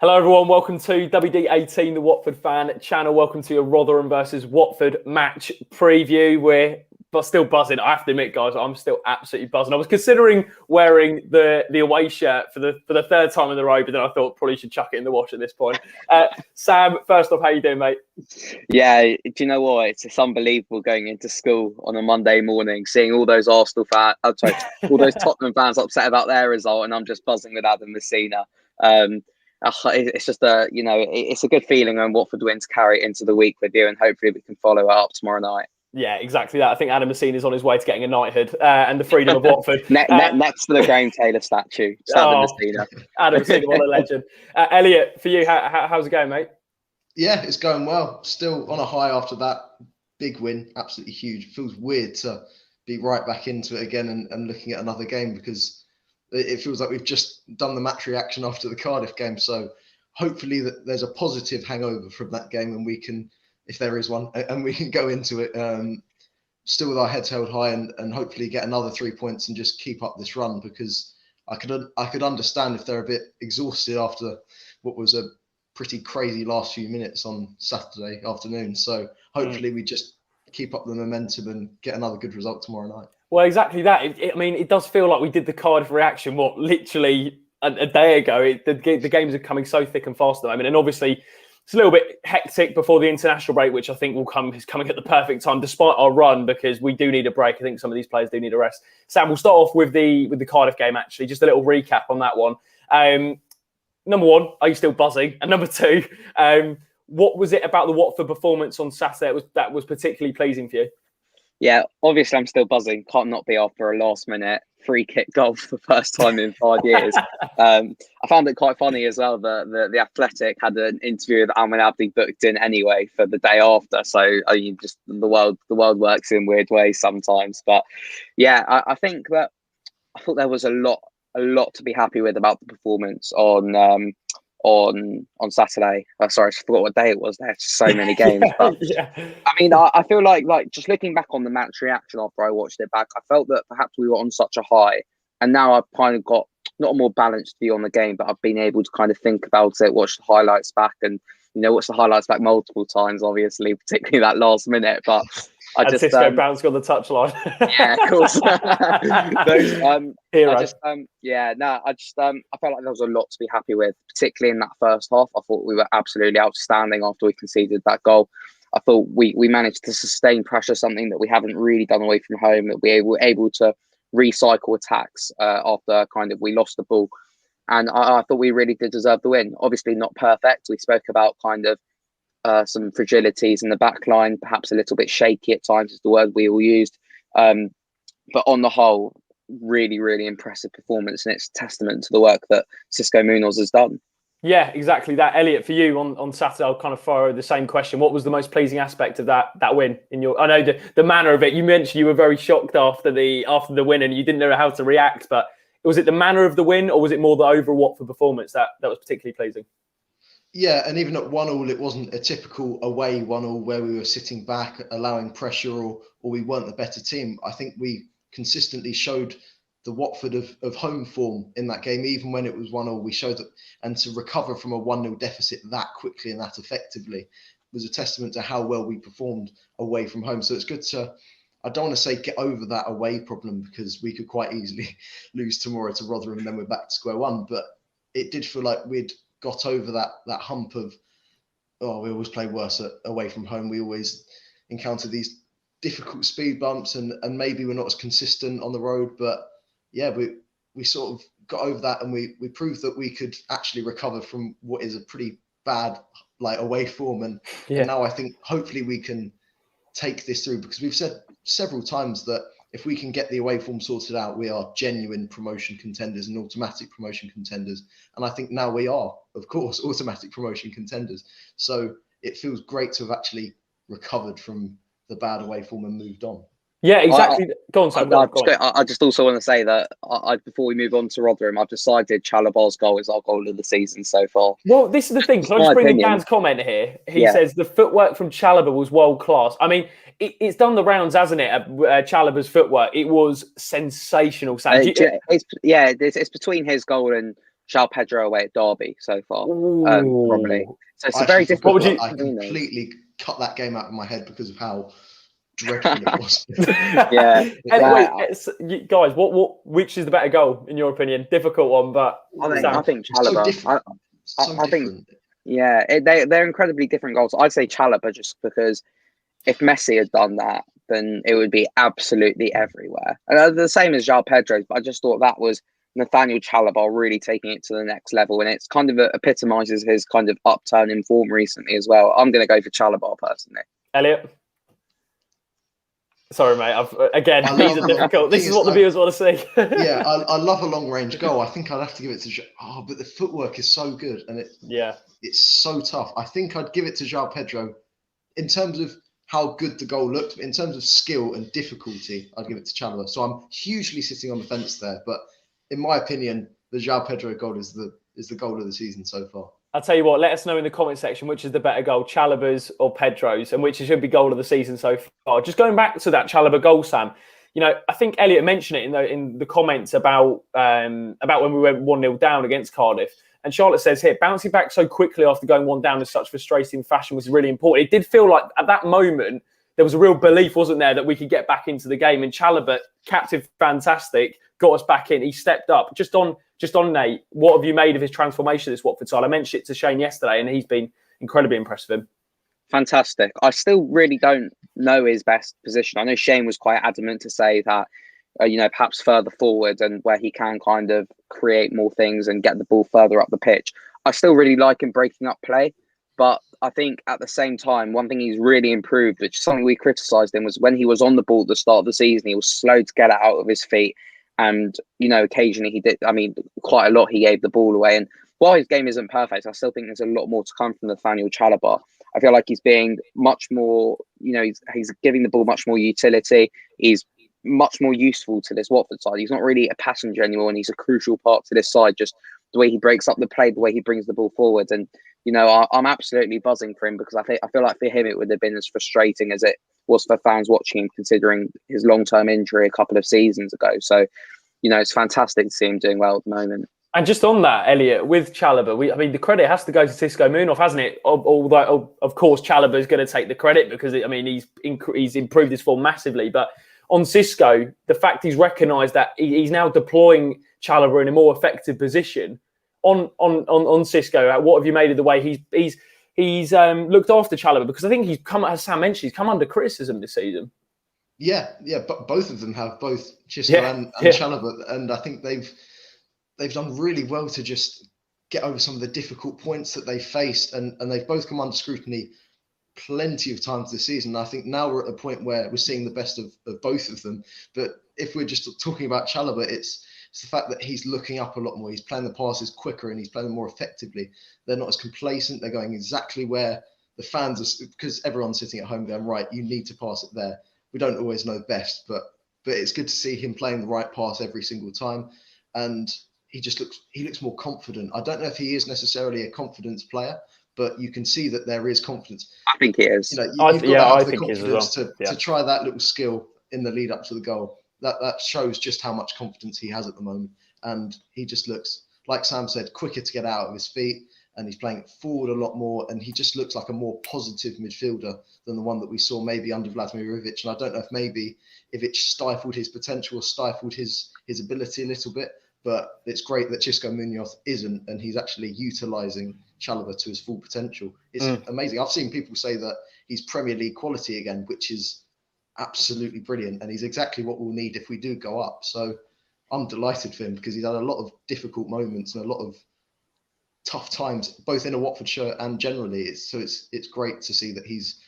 Hello everyone, welcome to WD18, the Watford fan channel. Welcome to your Rotherham versus Watford match preview. We're still buzzing. I have to admit, guys, I'm still absolutely buzzing. I was considering wearing the away shirt for the third time in a row, but then I thought probably should chuck it in the wash at this point. Sam, first off, how you doing, mate? Yeah, do you know what? It's unbelievable going into school on a Monday morning, seeing all those Arsenal fans, all those Tottenham fans upset about their result, and I'm just buzzing with Adam Messina. It's just it's a good feeling when Watford wins, carry it into the week with you, and hopefully we can follow it up tomorrow night. Yeah, exactly that. I think Adam Messina is on his way to getting a knighthood and the freedom of Watford. Next to the Graham Taylor statue, it's Adam Messina. Adam Messina, what a legend. Elliot, for you, how's it going, mate? Yeah, it's going well. Still on a high after that big win. Absolutely huge. Feels weird to be right back into it again and looking at another game because it feels like we've just done the match reaction after the Cardiff game. So hopefully that there's a positive hangover from that game and we can, if there is one, and we can go into it still with our heads held high and hopefully get another 3 points and just keep up this run, because I could understand if they're a bit exhausted after what was a pretty crazy last few minutes on Saturday afternoon. So hopefully we just keep up the momentum and get another good result tomorrow night. Well, exactly that. It does feel like we did the Cardiff reaction, literally a day ago. The games are coming so thick and fast at the moment. And obviously, it's a little bit hectic before the international break, which I think is coming at the perfect time, despite our run, because we do need a break. I think some of these players do need a rest. Sam, we'll start off with the Cardiff game, actually. Just a little recap on that one. Number one, are you still buzzing? And number two, what was it about the Watford performance on Saturday that was particularly pleasing for you? Yeah, obviously I'm still buzzing. Can't not be after a last-minute free kick goal for the first time in 5 years. I found it quite funny as well that the Athletic had an interview with Alman Abdi booked in anyway for the day after. So just the world works in weird ways sometimes. But yeah, I thought there was a lot to be happy with about the performance on Saturday. Sorry, I forgot what day it was. There's so many games. But yeah. I mean, I feel like just looking back on the match reaction after I watched it back, I felt that perhaps we were on such a high, and now I've kind of got not a more balanced view on the game, but I've been able to kind of think about it, watch the highlights back, and watch the highlights back multiple times. Obviously, particularly that last minute, but I just bounced on the touchline. Yeah, of course. I felt like there was a lot to be happy with, particularly in that first half. I thought we were absolutely outstanding after we conceded that goal. I thought we managed to sustain pressure, something that we haven't really done away from home, that we were able to recycle attacks after we lost the ball. And I thought we really did deserve the win. Obviously not perfect. We spoke about some fragilities in the back line, perhaps a little bit shaky at times is the word we all used. But on the whole, really, really impressive performance, and it's testament to the work that Xisco Munoz has done. Yeah, exactly that. Elliot, for you on Saturday, I'll kind of fire the same question. What was the most pleasing aspect of that win? I know the manner of it. You mentioned you were very shocked after the win and you didn't know how to react, but was it the manner of the win, or was it more the overall Watford performance that was particularly pleasing? Yeah, and even at 1-1, it wasn't a typical away 1-1 where we were sitting back, allowing pressure, or we weren't the better team. I think we consistently showed the Watford of home form in that game. Even when it was 1-1, we showed that, and to recover from a 1-0 deficit that quickly and that effectively was a testament to how well we performed away from home. So it's good to, I don't want to say get over that away problem, because we could quite easily lose tomorrow to Rotherham and then we're back to square one. But it did feel like we'd got over that hump of, we always play worse away from home. We always encounter these difficult speed bumps and maybe we're not as consistent on the road. But yeah, we sort of got over that, and we proved that we could actually recover from what is a pretty bad away form. And now I think hopefully we can take this through, because we've said several times that if we can get the away form sorted out, we are genuine promotion contenders and automatic promotion contenders. And I think now we are, of course, automatic promotion contenders. So it feels great to have actually recovered from the bad away form and moved on. Yeah, exactly. Go on, Sam. I just also want to say that before we move on to Rotherham, I've decided Chalobah's goal is our goal of the season so far. Well, this is the thing. Can I just bring in Dan's comment here? He says the footwork from Chalobah was world class. I mean, it's done the rounds, hasn't it? Chalobah's footwork. It was sensational, Sam. It's between his goal and João Pedro away at Derby so far, probably. So it's a I very actually different. What would you- I completely cut that game out of my head because of how dreadful it was. Yeah. Guys, which is the better goal in your opinion? Difficult one, but I think It's so Chalobah. different. I think, yeah, they're incredibly different goals. I'd say Chalobah just because if Messi had done that, then it would be absolutely everywhere. And the same as João Pedro's, but I just thought that was Nathaniel Chalobah really taking it to the next level. And it's kind of epitomises his kind of upturn in form recently as well. I'm going to go for Chalobah personally. Elliot? Sorry, mate. These are difficult. This is what the viewers want to see. Yeah, I love a long range goal. I think I'd have to give it to. But the footwork is so good, and it's so tough. I think I'd give it to João Pedro in terms of how good the goal looked. But in terms of skill and difficulty, I'd give it to Chalobah. So I'm hugely sitting on the fence there. But in my opinion, the João Pedro goal is the goal of the season so far. I'll tell you what, let us know in the comment section which is the better goal, Chalobah's or Pedro's, and which should be goal of the season so far. Just going back to that Chalobah goal, Sam, I think Elliot mentioned it in the comments about when we went 1-0 down against Cardiff. And Charlotte says here, bouncing back so quickly after going 1 down in such frustrating fashion was really important. It did feel like at that moment, there was a real belief, wasn't there, that we could get back into the game. And Chalobah, captain, fantastic, got us back in. He stepped up. Just on Nate, what have you made of his transformation this Watford side? I mentioned it to Shane yesterday, and he's been incredibly impressed with him. Fantastic. I still really don't know his best position. I know Shane was quite adamant to say that, perhaps further forward and where he can kind of create more things and get the ball further up the pitch. I still really like him breaking up play. But I think at the same time, one thing he's really improved, which is something we criticised him, was when he was on the ball at the start of the season, he was slow to get it out of his feet. And, occasionally he did, quite a lot he gave the ball away. And while his game isn't perfect, I still think there's a lot more to come from Nathaniel Chalobah. I feel like he's being much more, he's giving the ball much more utility. He's much more useful to this Watford side. He's not really a passenger anymore, and he's a crucial part to this side, just the way he breaks up the play, the way he brings the ball forward. And, I'm absolutely buzzing for him because I feel like for him it would have been as frustrating as it was for fans watching him, considering his long-term injury a couple of seasons ago. So, it's fantastic to see him doing well at the moment. And just on that, Elliot, with Chalobah, the credit has to go to Xisco Munoz, hasn't it? Although, of course, Chalobah is going to take the credit because, he's improved his form massively. But on Xisco, the fact he's recognised that he's now deploying Chalobah in a more effective position. On Xisco, what have you made of the way he's looked after Chalobah? Because I think he's come, as Sam mentioned, he's come under criticism this season. Yeah, but both of them have, both Xisco and Chalobah, and I think they've done really well to just get over some of the difficult points that they faced, and they've both come under scrutiny plenty of times this season. I think now we're at a point where we're seeing the best of both of them. But if we're just talking about Chalobah, it's the fact that he's looking up a lot more. He's playing the passes quicker and he's playing them more effectively. They're not as complacent. They're going exactly where the fans are, because everyone's sitting at home going, right, you need to pass it there. We don't always know best, but it's good to see him playing the right pass every single time. And he looks more confident. I don't know if he is necessarily a confidence player, but you can see that there is confidence. I think he is. You've got to have the confidence to try that little skill in the lead up to the goal. That shows just how much confidence he has at the moment. And he just looks, like Sam said, quicker to get out of his feet, and he's playing forward a lot more. And he just looks like a more positive midfielder than the one that we saw maybe under Vladimir Ivic. And I don't know if maybe Ivic stifled his potential or stifled his ability a little bit. But it's great that Xisco Munoz isn't, and he's actually utilising Chalobah to his full potential. It's amazing. I've seen people say that he's Premier League quality again, which is absolutely brilliant, and he's exactly what we'll need if we do go up. So I'm delighted for him because he's had a lot of difficult moments and a lot of tough times, both in a Watford shirt and generally. It's great to see that he's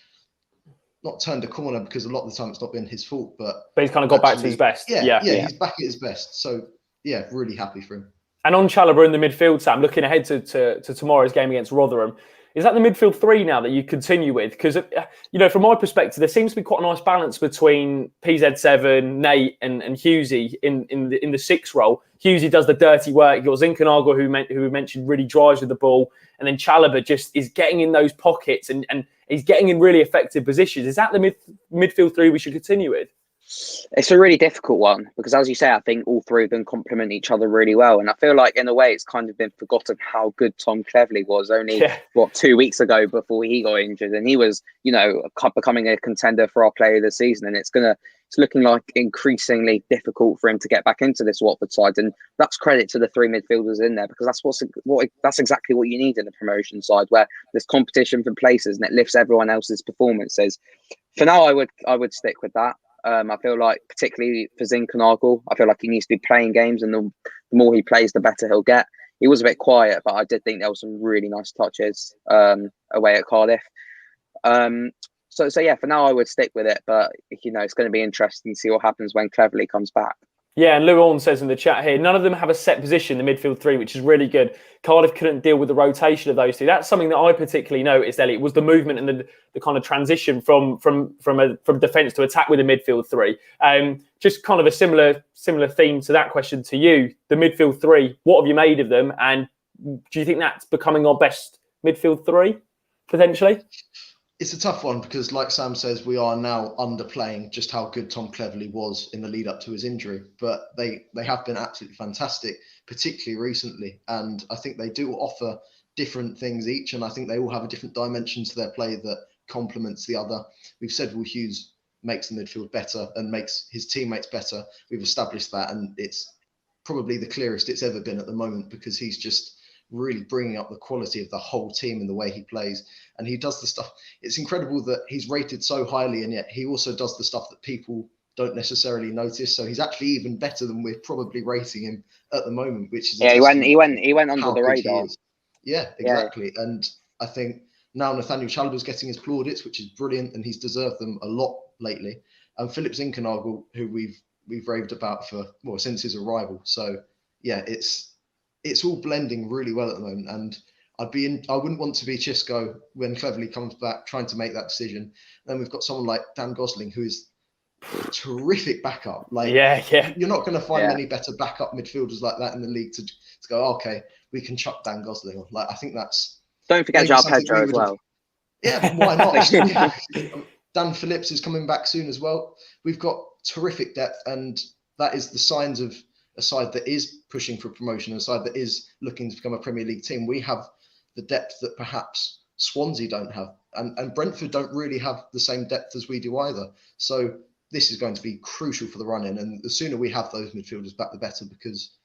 not turned a corner, because a lot of the time it's not been his fault, but he's kind of got back to his best. Yeah, he's back at his best. So yeah, really happy for him. And on Chalobah in the midfield, Sam, looking ahead to tomorrow's game against Rotherham, is that the midfield three now that you continue with? Because, from my perspective, there seems to be quite a nice balance between PZ7, Nate, and Hughesy in the six role. Hughesy does the dirty work. You've got Zinchenko, who we mentioned, really drives with the ball. And then Chalobah just is getting in those pockets and he's getting in really effective positions. Is that the midfield three we should continue with? It's a really difficult one because, as you say, I think all three of them complement each other really well. And I feel like, in a way, it's kind of been forgotten how good Tom Cleverley was only, 2 weeks ago before he got injured. And he was, becoming a contender for our player of the season. And it's looking like increasingly difficult for him to get back into this Watford side. And that's credit to the three midfielders in there, because that's exactly what you need in the promotion side, where there's competition for places and it lifts everyone else's performances. For now, I would stick with that. I feel like, particularly for Zinchenko, I feel like he needs to be playing games, and the more he plays, the better he'll get. He was a bit quiet, but I did think there were some really nice touches away at Cardiff. So yeah, for now I would stick with it, but it's going to be interesting to see what happens when Cleverley comes back. Yeah, and Luan says in the chat here, none of them have a set position in the midfield three, which is really good. Cardiff couldn't deal with the rotation of those two. That's something that I particularly noticed, Elliot, was the movement and the kind of transition from defence to attack with the midfield three. Just kind of a similar theme to that question to you. The midfield three, what have you made of them? And do you think that's becoming our best midfield three, potentially? It's a tough one because, like Sam says, we are now underplaying just how good Tom Cleverley was in the lead up to his injury. But they have been absolutely fantastic, particularly recently. And I think they do offer different things each. And I think they all have a different dimension to their play that complements the other. We've said Will Hughes makes the midfield better and makes his teammates better. We've established that. And it's probably the clearest it's ever been at the moment, because he's just really bringing up the quality of the whole team in the way he plays. And he does the stuff. It's incredible that he's rated so highly, and yet he also does the stuff that people don't necessarily notice. So he's actually even better than we're probably rating him at the moment, which is he went under the radar. Yeah, exactly. Yeah. And I think now Nathaniel Chalobah's getting his plaudits, which is brilliant, and he's deserved them a lot lately. And Philip Zinchenko, who we've raved about since his arrival. So yeah, it's all blending really well at the moment, and I wouldn't want to be Xisco when Cleverley comes back trying to make that decision. Then we've got someone like Dan Gosling, who is a terrific backup. You're not going to find many better backup midfielders like that in the league to go, okay, we can chuck Dan Gosling on. I think that's. Don't forget João Pedro as well. Yeah, why not? Dan Phillips is coming back soon as well. We've got terrific depth, and that is the signs of a side that is pushing for promotion, a side that is looking to become a Premier League team. We have the depth that perhaps Swansea don't have, and Brentford don't really have the same depth as we do either. So this is going to be crucial for the run-in, and the sooner we have those midfielders back, the better, because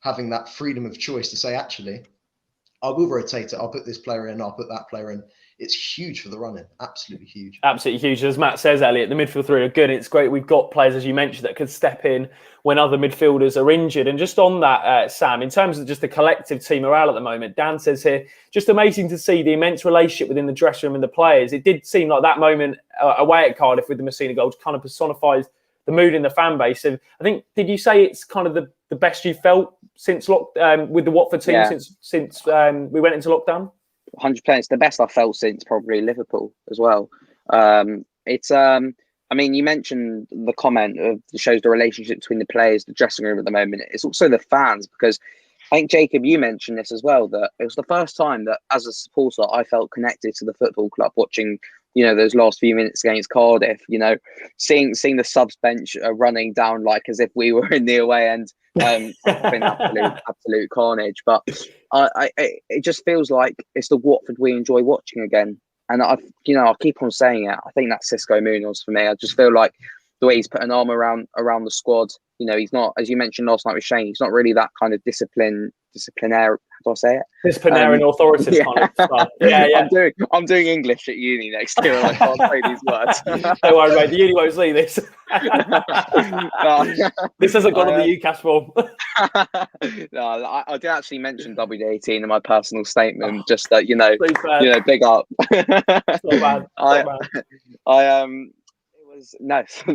having that freedom of choice to say, actually, I will rotate it, I'll put this player in, I'll put that player in. It's huge for the run-in. Absolutely huge. Absolutely huge. As Matt says, Elliot, the midfield three are good. It's great. We've got players, as you mentioned, that could step in when other midfielders are injured. And just on that, Sam, in terms of just the collective team morale at the moment, Dan says here, just amazing to see the immense relationship within the dressing room and the players. It did seem like that moment away at Cardiff with the Messina goals kind of personifies the mood in the fan base. And I think, did you say it's kind of the best you felt since with the Watford team since we went into lockdown? 100%. It's the best I've felt since probably Liverpool as well. You mentioned the comment of it shows the relationship between the players, the dressing room at the moment. It's also the fans, because I think, Jacob, you mentioned this as well, that it was the first time that as a supporter I felt connected to the football club watching, those last few minutes against Cardiff, seeing the subs bench running down like as if we were in the away end. Been absolute carnage, but it just feels like it's the Watford we enjoy watching again. And I'll keep on saying it. I think that's Xisco Munoz for me. I just feel like the way he's put an arm around the squad. He's not, as you mentioned last night with Shane, he's not really that kind of disciplinary. How do I say it? Disciplinary and authoritative kind of stuff. Yeah. I'm doing English at uni next year, and I can't say these words. Don't worry, mate. The uni won't see this. This hasn't gone on the UCAS form. No, I did actually mention WD18 in my personal statement. Just that big up. It's not bad.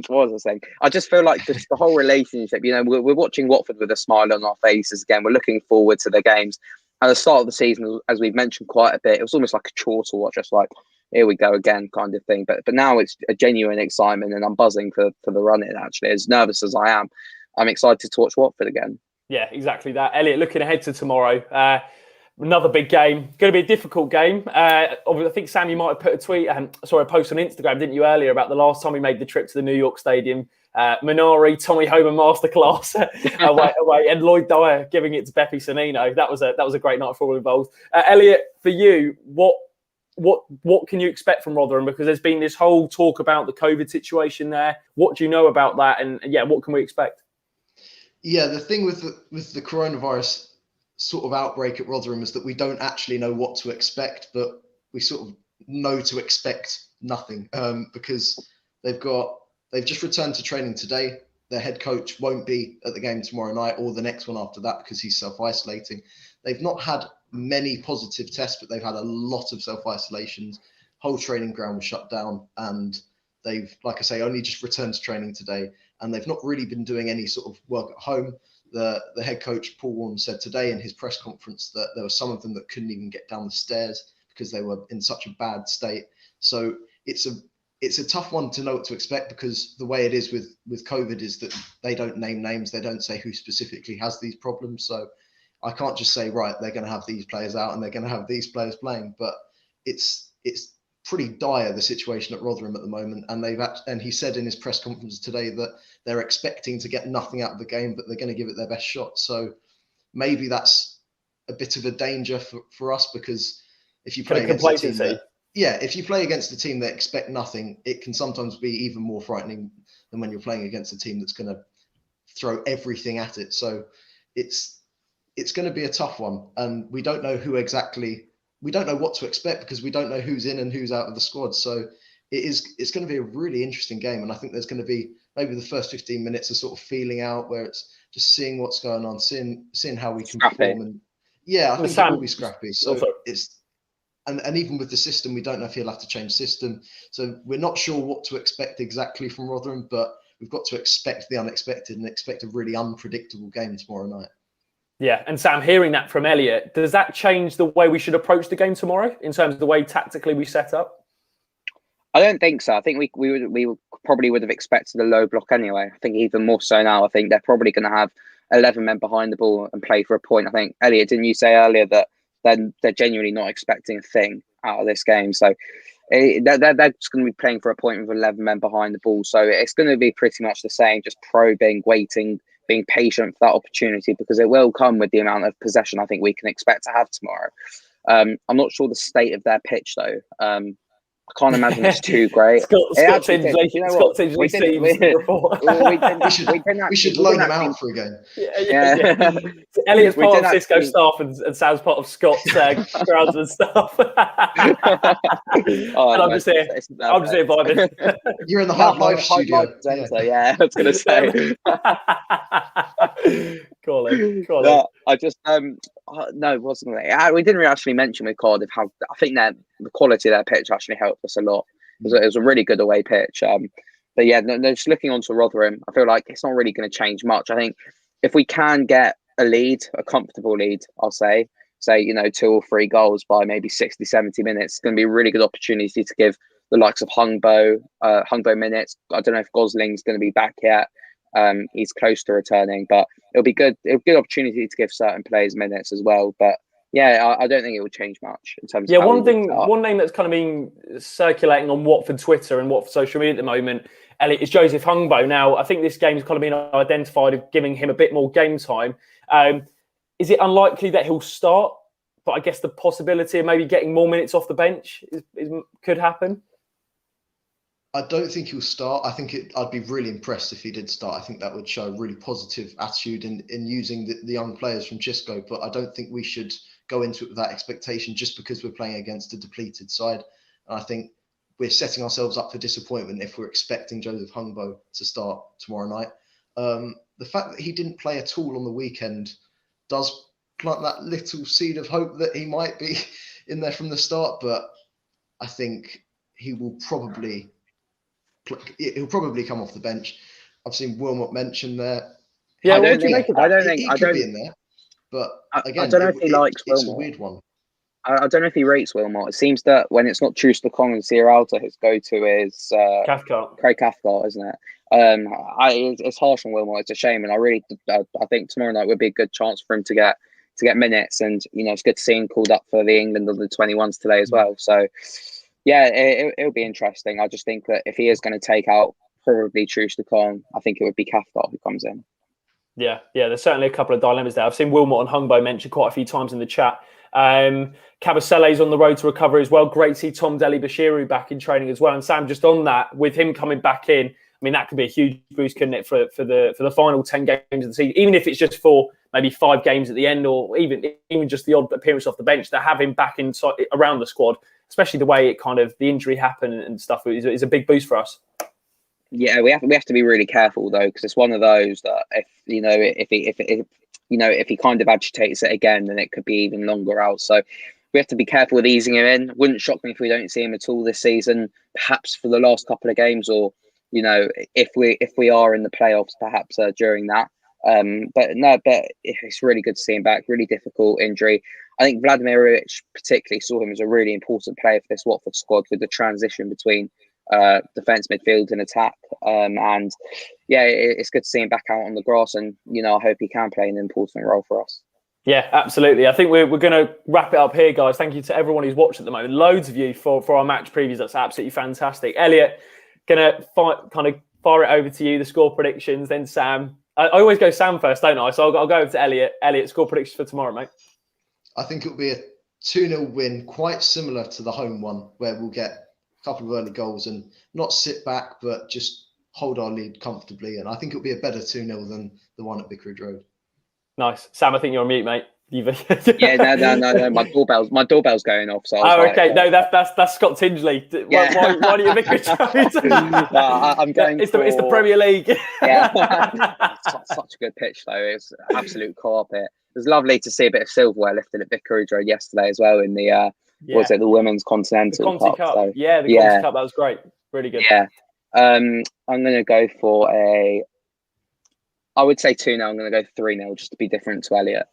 What was I saying? I just feel like just the whole relationship, we're watching Watford with a smile on our faces again. We're looking forward to the games. At the start of the season, as we've mentioned quite a bit, it was almost like a chore to watch, just like, here we go again kind of thing. But now it's a genuine excitement, and I'm buzzing for the run-in, actually. As nervous as I am, I'm excited to watch Watford again. Yeah, exactly that. Elliot, looking ahead to tomorrow, Another big game. Going to be a difficult game. I think, Sam, you might have put a post on Instagram, didn't you, earlier about the last time we made the trip to the New York Stadium. Minari, Tommy Homer masterclass away, and Lloyd Dyer giving it to Beppe Sannino. That was a great night for all involved. Elliot, for you, what can you expect from Rotherham? Because there's been this whole talk about the COVID situation there. What do you know about that? And what can we expect? Yeah, the thing with the coronavirus sort of outbreak at Rotherham is that we don't actually know what to expect, but we sort of know to expect nothing, because they've just returned to training today. Their head coach won't be at the game tomorrow night or the next one after that because he's self-isolating. They've not had many positive tests, but they've had a lot of self-isolations. Whole training ground was shut down, and they've, like I say, only just returned to training today, and they've not really been doing any sort of work at home. The head coach, Paul Warne, said today in his press conference that there were some of them that couldn't even get down the stairs because they were in such a bad state. So it's a tough one to know what to expect, because the way it is with COVID is that they don't name names. They don't say who specifically has these problems. So I can't just say, right, they're going to have these players out and they're going to have these players playing. But it's pretty dire, the situation at Rotherham at the moment. And he said in his press conference today that they're expecting to get nothing out of the game, but they're going to give it their best shot. So maybe that's a bit of a danger for us, because if you play against a team if you play against a team that expect nothing, it can sometimes be even more frightening than when you're playing against a team that's going to throw everything at it. So it's going to be a tough one, and we don't know we don't know what to expect, because we don't know who's in and who's out of the squad. So it's going to be a really interesting game, and I think there's going to be maybe the first 15 minutes of sort of feeling out, where it's just seeing what's going on, seeing how we can perform. And I think it will be scrappy. So and even with the system, we don't know if he'll have to change system. So we're not sure what to expect exactly from Rotherham, but we've got to expect the unexpected and expect a really unpredictable game tomorrow night. Yeah, and Sam, hearing that from Elliot, does that change the way we should approach the game tomorrow in terms of the way tactically we set up? I don't think so. I think we probably would have expected a low block anyway. I think even more so now. I think they're probably going to have 11 men behind the ball and play for a point. I think, Elliot, didn't you say earlier that they're genuinely not expecting a thing out of this game? So they're just going to be playing for a point with 11 men behind the ball. So it's going to be pretty much the same, just probing, waiting, being patient for that opportunity, because it will come with the amount of possession I think we can expect to have tomorrow. I'm not sure the state of their pitch though. I can't imagine it's too great. Scott Tinsley we should loan them out for a game. Yeah. Elliot's part of Cisco staff and Sam's part of Scott's crowds and stuff. And I'm just here vibing. You're in the Hard Life studio. Yeah, I was going to say. Call it. No, I just no, wasn't it? We didn't actually mention with Cardiff how I think that the quality of their pitch actually helped us a lot. It was a really good away pitch. But yeah, just looking onto Rotherham, I feel like it's not really going to change much. I think if we can get a lead, a comfortable lead, I'll say 2 or 3 goals by maybe 60, 70 minutes, it's going to be a really good opportunity to give the likes of Hungbo minutes. I don't know if Gosling's going to be back yet. He's close to returning, but it'll be good. It'll be a good opportunity to give certain players minutes as well. But yeah, I don't think it will change much in terms of one name that's kind of been circulating on Watford Twitter and Watford social media at the moment, Elliot, is Joseph Hungbo. Now, I think this game's kind of been identified of giving him a bit more game time. Is it unlikely that he'll start? But I guess the possibility of maybe getting more minutes off the bench could happen. I don't think he'll start. I think I'd be really impressed if he did start. I think that would show a really positive attitude in using the young players from Chisco. But I don't think we should go into it with that expectation just because we're playing against a depleted side. And I think we're setting ourselves up for disappointment if we're expecting Joseph Hungbo to start tomorrow night. The fact that he didn't play at all on the weekend does plant that little seed of hope that he might be in there from the start. But I think he'll probably come off the bench. I've seen Wilmot mentioned there. Yeah, I don't think he could be in there. But again, I don't know if he likes Wilmot. It's a weird one. I don't know if he rates Wilmot. It seems that when it's not Troost-Ekong and Sierralta, his go-to is Craig Cathcart, isn't it? It's harsh on Wilmot. It's a shame, and I think tomorrow night would be a good chance for him to get minutes. And it's good to see him called up for the England under 21s today as well. So yeah, it'll be interesting. I just think that if he is going to take out probably Troost-Ekong, I think it would be Cathcart who comes in. Yeah, there's certainly a couple of dilemmas there. I've seen Wilmot and Hungbo mentioned quite a few times in the chat. Kabasele's on the road to recovery as well. Great to see Tom Dele-Bashiru back in training as well. And Sam, just on that, with him coming back in, I mean, that could be a huge boost, couldn't it, for the final 10 games of the season, even if it's just for maybe 5 games at the end, or even just the odd appearance off the bench. To have him back inside around the squad, especially the way it the injury happened and stuff, is a big boost for us. Yeah, we have to be really careful though, because it's one of those that if he kind of agitates it again, then it could be even longer out. So we have to be careful with easing him in. Wouldn't shock me if we don't see him at all this season, perhaps for the last couple of games, or if we are in the playoffs, perhaps during that. But it's really good to see him back. Really difficult injury. I think Vladimir Ilic particularly saw him as a really important player for this Watford squad, with the transition between defence, midfield and attack. And yeah, it's good to see him back out on the grass, and I hope he can play an important role for us. Yeah, absolutely. I think we're going to wrap it up here, guys. Thank you to everyone who's watched at the moment. Loads of you for our match previews. That's absolutely fantastic. Elliot, going to fire it over to you, the score predictions, then Sam. I always go Sam first, don't I? So I'll go over to Elliot. Elliot, score predictions for tomorrow, mate. I think it'll be a 2-0 win, quite similar to the home one, where we'll get a couple of early goals and not sit back, but just hold our lead comfortably. And I think it'll be a better 2-0 than the one at Vicarage Road. Nice. Sam, I think you're on mute, mate. Yeah, no. My doorbell's going off. So okay. No, that's Scott Tingley. Why are you Vicarage Road? I'm going. It's the Premier League. Yeah, such a good pitch though. It's absolute carpet. It was lovely to see a bit of silverware lifted at Vicarage Road yesterday as well in the the Women's Continental Cup. So, the Conti Cup. That was great. Really good. Yeah. I'm going to go for I would say 2-0. I'm going to go 3-0 just to be different to Elliot.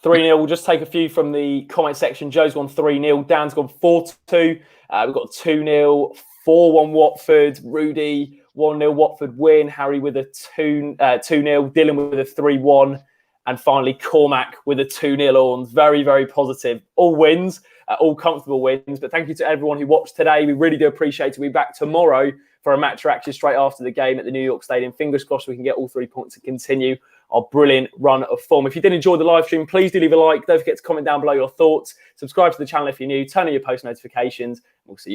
3-0. We'll just take a few from the comment section. Joe's gone 3-0. Dan's gone 4-2. We've got 2-0, 4-1 Watford. Rudy, 1-0 Watford win. Harry with a 2-0. Dylan with a 3-1. And finally, Cormac with a 2-0 on. Very, very positive. All wins, all comfortable wins. But thank you to everyone who watched today. We really do appreciate it. We'll be back tomorrow for a match reaction straight after the game at the New York Stadium. Fingers crossed we can get all 3 points and continue our brilliant run of form. If you did enjoy the live stream, please do leave a like. Don't forget to comment down below your thoughts. Subscribe to the channel if you're new. Turn on your post notifications. We'll see you very